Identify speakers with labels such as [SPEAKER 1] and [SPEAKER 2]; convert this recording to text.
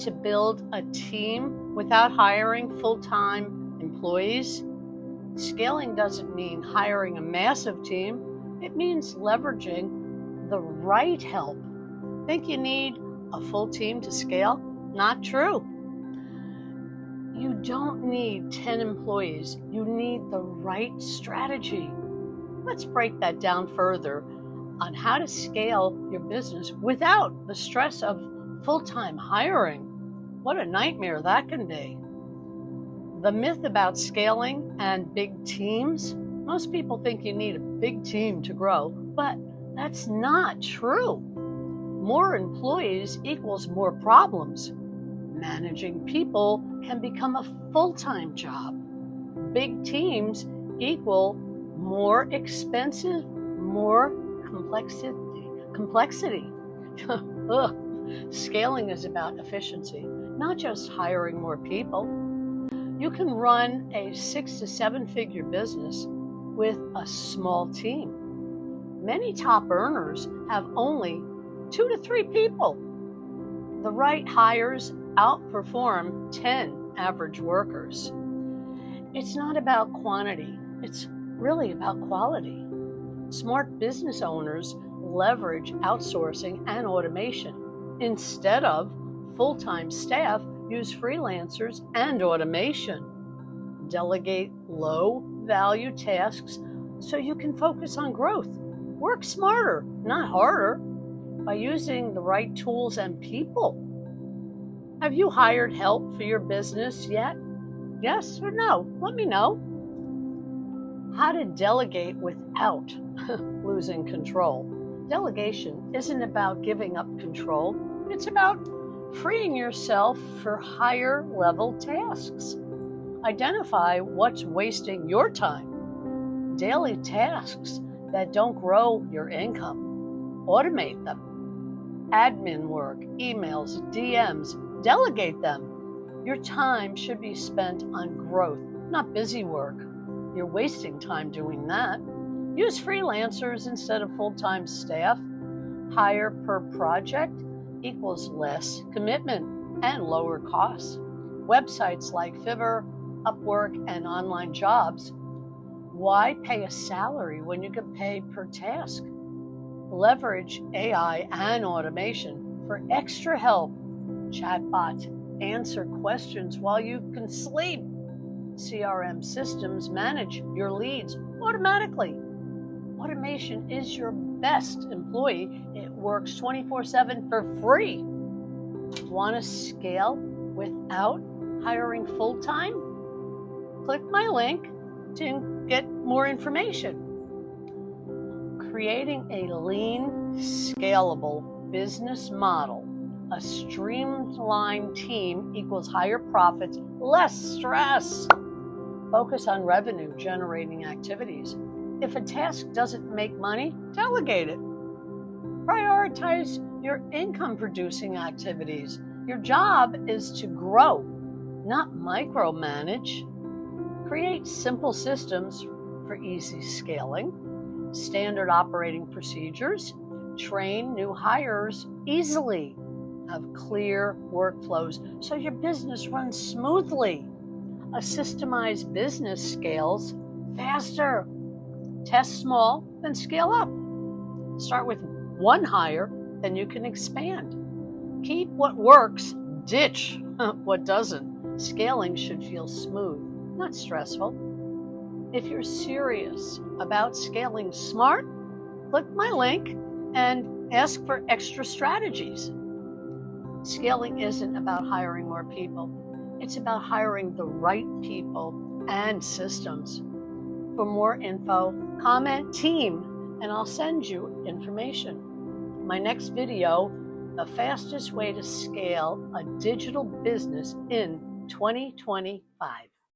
[SPEAKER 1] to build a team without hiring full-time employees? Scaling doesn't mean hiring a massive team. It means leveraging the right help. Think you need a full team to scale? Not true. You don't need 10 employees. You need the right strategy. Let's break that down further on how to scale your business without the stress of full-time hiring. What a nightmare that can be. The myth about scaling and big teams, most people think you need a big team to grow, but that's not true. More employees equals more problems. Managing people can become a full-time job. Big teams equal more expensive, more complexity. Scaling is about efficiency, not just hiring more people. You can run a 6 to 7 figure business with a small team. Many top earners have only 2 to 3 people. The right hires outperform 10 average workers. It's not about quantity, it's really about quality. Smart business owners leverage outsourcing and automation. Instead of full-time staff, use freelancers and automation. Delegate low-value tasks so you can focus on growth. Work smarter, not harder, by using the right tools and people. Have you hired help for your business yet? Yes or no? Let me know. How to delegate without losing control. Delegation isn't about giving up control. It's about freeing yourself for higher level tasks. Identify what's wasting your time. Daily tasks that don't grow your income. Automate them. Admin work, emails, DMs, delegate them. Your time should be spent on growth, not busy work. You're wasting time doing that. Use freelancers instead of full-time staff. Hire per project equals less commitment and lower costs. Websites like Fiverr, Upwork, and online jobs. Why pay a salary when you can pay per task? Leverage AI and automation for extra help. Chatbots answer questions while you can sleep. CRM systems manage your leads automatically. Automation is your best employee. It works 24/7 for free. Want to scale without hiring full-time? Click my link to get more information. Creating a lean, scalable business model. A streamlined team equals higher profits, less stress. Focus on revenue-generating activities. If a task doesn't make money, delegate it. Prioritize your income-producing activities. Your job is to grow, not micromanage. Create simple systems for easy scaling. Standard operating procedures. Train new hires easily. Have clear workflows so your business runs smoothly. A systemized business scales faster. Test small, then scale up. Start with one hire, then you can expand. Keep what works, ditch what doesn't. Scaling should feel smooth, not stressful. If you're serious about scaling smart, click my link and ask for extra strategies. Scaling isn't about hiring more people. It's about hiring the right people and systems. For more info, comment team, and I'll send you information. My next video, the fastest way to scale a digital business in 2025.